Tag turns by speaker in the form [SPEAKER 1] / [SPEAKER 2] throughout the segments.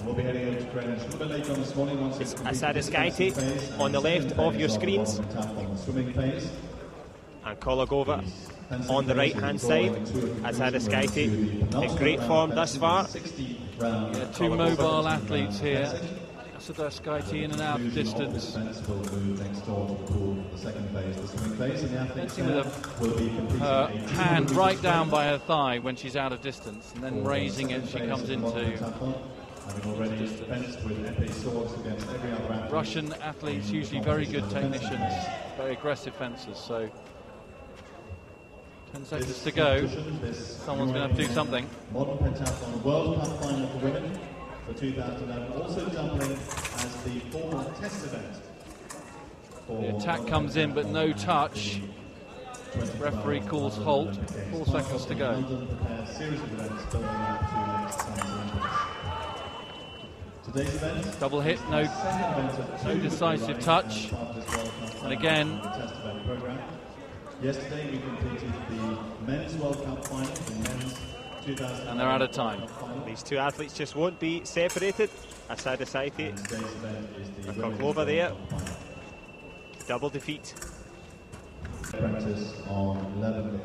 [SPEAKER 1] We'll be heading over to training a little bit later on this morning.
[SPEAKER 2] It's Asadaskaite on the left of your screens, and Kolagova on the right-hand side. Asadaskaite in great form thus far.
[SPEAKER 3] Yeah, two mobile athletes here. Asadaskaite in and out of distance. Fencing with her hand right down by her thigh when she's out of distance, and then raising it, she comes into distance. Russian athletes usually very good technicians, very aggressive fencers, so 10 seconds to go. Someone's going to have to do something.
[SPEAKER 1] Modern pentathlon World Cup final for women for 2011, also jumping as the formal test event.
[SPEAKER 3] The attack comes in, but no touch. Referee calls halt. 4 seconds to go.
[SPEAKER 1] Today's event,
[SPEAKER 3] double hit, no decisive touch. And again,
[SPEAKER 1] yesterday we completed the men's World Cup final, the men's 2000,
[SPEAKER 3] and they're out of time.
[SPEAKER 2] These two athletes just won't be separated. Asadaskaite and Kolagova there. Double defeat.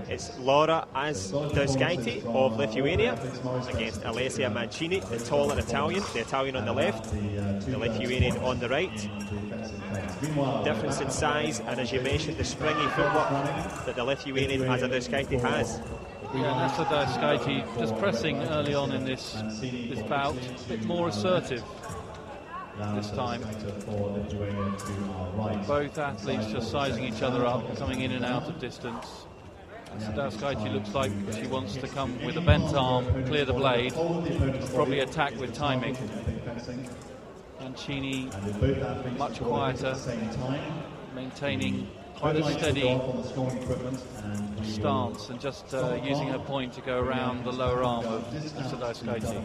[SPEAKER 2] It's Laura Asadaskaite of Lithuania against Alessia Mancini, the taller Italian, the Italian on the left, the Lithuanian on the right. Difference in size, and as you mentioned, the springy footwork that the Lithuanian Asadaskaite has.
[SPEAKER 3] Yeah, Asadaskaite just pressing early on in this bout, a bit more assertive this time. Both athletes just sizing each other up, coming in and out of distance. Asadaskaite looks like she wants to come with a bent arm, clear the blade, probably attack with timing. Mancini much quieter, maintaining quite a steady stance and just using her point to go around the lower arm of Asadaskaite.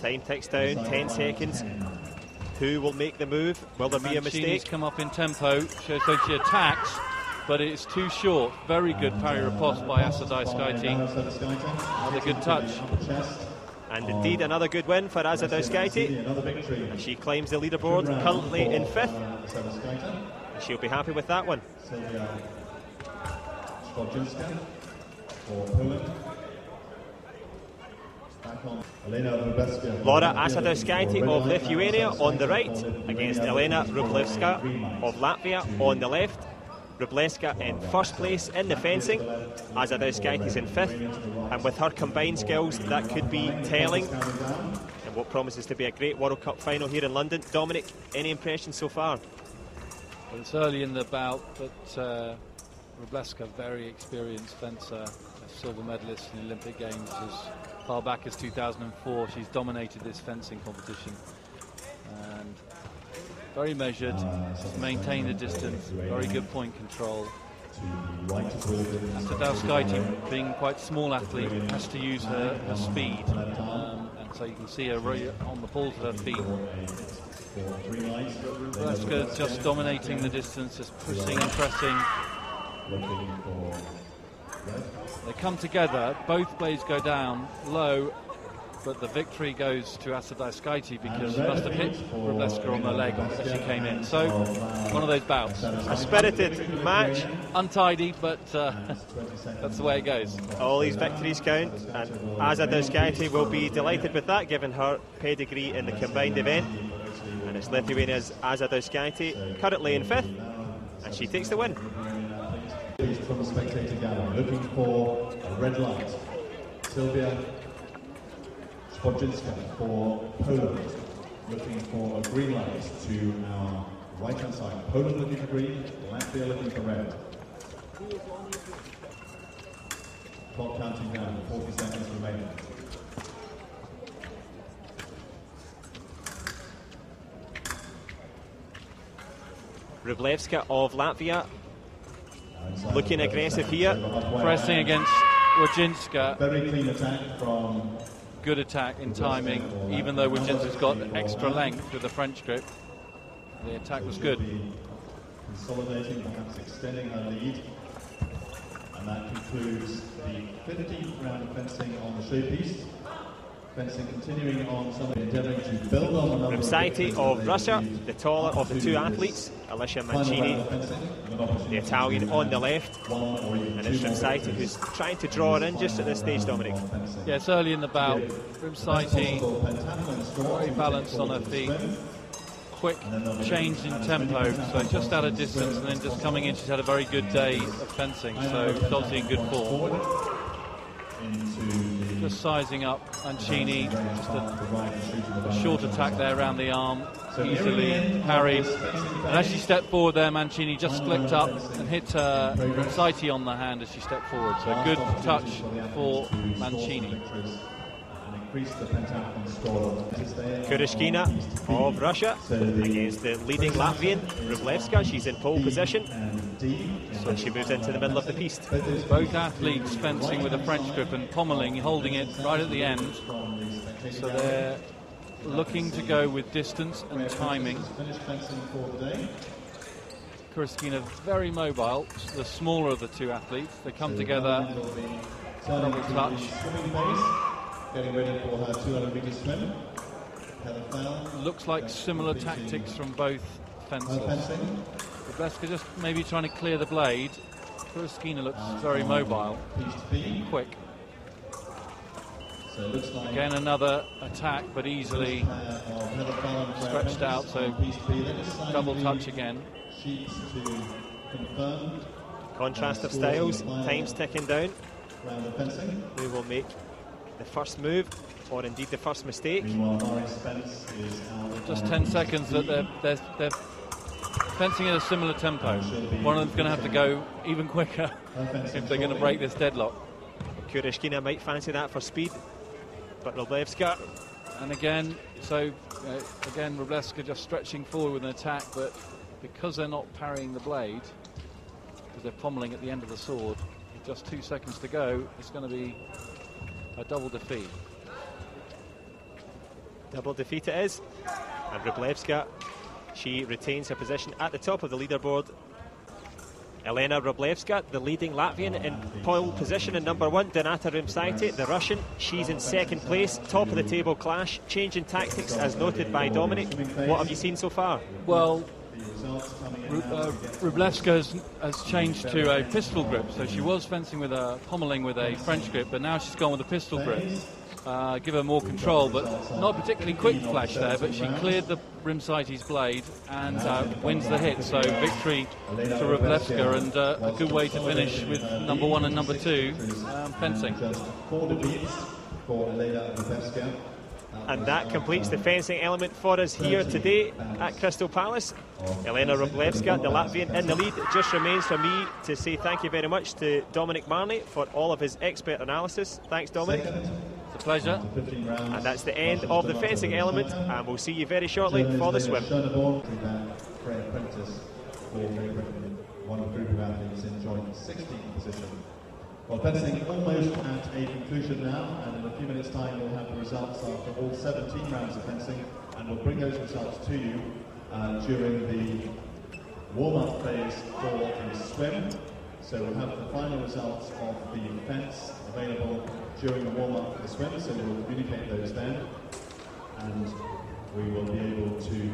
[SPEAKER 2] Time ticks down, 10 seconds. Who will make the move? Will there be a mistake?
[SPEAKER 3] Come up in tempo, shows that she attacks, but it's too short. Very good parry riposte by Asadaskaite. Another good touch.
[SPEAKER 2] And indeed another good win for Asadaskaite. And she climbs the leaderboard, currently in 5th. And she'll be happy with that one. Laura Asadaskaite of Lithuania on the right against Elena Rublevska of Latvia on the left. Rublevska in first place in the fencing, Asadaskaite is in 5th, and with her combined skills that could be telling and what promises to be a great World Cup final here in London. Dominic, any impressions so far?
[SPEAKER 3] Well, it's early in the bout, but Rublevska, very experienced fencer, a silver medalist in the Olympic Games as far back as 2004. She's dominated this fencing competition and very measured, maintained the distance, very good point control. Asadaskaite, being quite a small athlete, has to use her speed, and so you can see her right on the balls of her feet. Rublevska just dominating the distance, just pushing and pressing. They come together, both blades go down low, but the victory goes to Asadaskaite because she must have hit Rublevska on the leg as she came in. So, one of those bouts.
[SPEAKER 2] A spirited match.
[SPEAKER 3] Untidy, but that's the way it goes.
[SPEAKER 2] All these victories count, and Asadaskaite will be delighted with that, given her pedigree in the combined event. And it's Lithuania's Asadaskaite, currently in 5th, and she takes the win.
[SPEAKER 1] From the spectator gallery, looking for a red light. Sylvia Spodzinska for Poland, looking for a green light to our right-hand side. Poland looking for green, Latvia looking for red. Clock counting down, 40 seconds remaining.
[SPEAKER 2] Rublevska of Latvia looking aggressive here.
[SPEAKER 3] Pressing against Wojcinska.
[SPEAKER 1] Very clean attack from...
[SPEAKER 3] Good attack in timing, even though Wojcinska's got extra length with the French grip. The attack was good.
[SPEAKER 1] Consolidating, perhaps extending her lead. And that concludes the 15th round of fencing on the showpiece. Fencing continuing on, somebody endeavouring to build on the number
[SPEAKER 2] Rimsaiti of Russia, the taller of the two athletes. Alicia Mancini, the Italian, on the left. And it's Rimsaiti who's trying to draw her in just at this stage, Dominic.
[SPEAKER 3] Yeah, it's early in the bout. Rimsaiti very balanced on her feet. Quick change in tempo, so just out of distance and then just coming in. She's had a very good day of fencing, so she's obviously in good form. Just sizing up Mancini, just a short attack there around the arm, easily parried. And as she stepped forward there, Mancini just flicked up and hit Rimsaiti on the hand as she stepped forward. So a good touch for Mancini.
[SPEAKER 2] Kurishkina of Russia against the leading Latvian, Rublevska. She's in pole position, so she moves into the middle of the piste.
[SPEAKER 3] Both athletes fencing with a French grip and pommeling, holding it right at the end. So they're looking to go with distance and timing. Kurishkina very mobile, the smaller of the two athletes. They come together, double touch.
[SPEAKER 1] Getting ready for her 200-metre swim.
[SPEAKER 3] Looks like similar tactics from both fencers. Rublevska just maybe trying to clear the blade. Kurishkina looks very mobile, quick. Again, another attack, but easily stretched out, so double touch again.
[SPEAKER 2] Contrast of styles, time's ticking down. Who will make the first move, or indeed the first mistake?
[SPEAKER 3] Just 10 seconds that they're fencing at a similar tempo. One of them's going to have to go even quicker if they're going to break this deadlock.
[SPEAKER 2] Kurishkina might fancy that for speed, but Rublevska.
[SPEAKER 3] And again, again Rublevska just stretching forward with an attack, but because they're not parrying the blade, because they're pommeling at the end of the sword, with just 2 seconds to go, it's going to be a double defeat.
[SPEAKER 2] Double defeat it is. And Rublevska, she retains her position at the top of the leaderboard. Elena Rublevska, the leading Latvian, in pole position in number 1. Donata Rimsaiti, the Russian, she's in second place. Top of the table clash. Change in tactics as noted by Dominic. What have you seen so far?
[SPEAKER 3] Well, Rublevska has changed to a pistol grip, so she was fencing with pommeling with a French grip, but now she's gone with a pistol grip. Give her more control, but not particularly quick flash there, but she cleared the Rimsaiti's blade and wins the hit, so victory to Rublevska, and a good way to finish with number 1 and number 2 fencing.
[SPEAKER 2] And that completes the fencing element for us here today at Crystal Palace. Elena Rublevska, the Latvian, in the lead. It just remains for me to say thank you very much to Dominic Marney for all of his expert analysis. Thanks, Dominic.
[SPEAKER 3] It's a pleasure.
[SPEAKER 2] And that's the end of the fencing element, and we'll see you very shortly for the swim.
[SPEAKER 1] One group of athletes in joint 16th position. Well, fencing almost at a conclusion now, and in a few minutes' time we'll have the results after all 17 rounds of fencing, and we'll bring those results to you during the warm-up phase for the swim. So we'll have the final results of the fence available during the warm-up for the swim, so we'll communicate those then, and we will be able to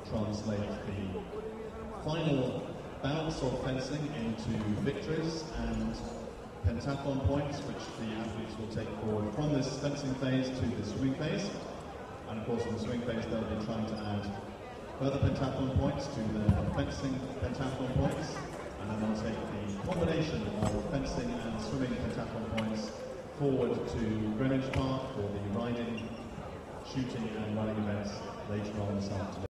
[SPEAKER 1] translate the final bouts of fencing into victories and pentathlon points, which the athletes will take forward from this fencing phase to the swimming phase. And of course in the swimming phase they'll be trying to add further pentathlon points to their fencing pentathlon points, and then they'll take the combination of fencing and swimming pentathlon points forward to Greenwich Park for the riding, shooting and running events later on this afternoon.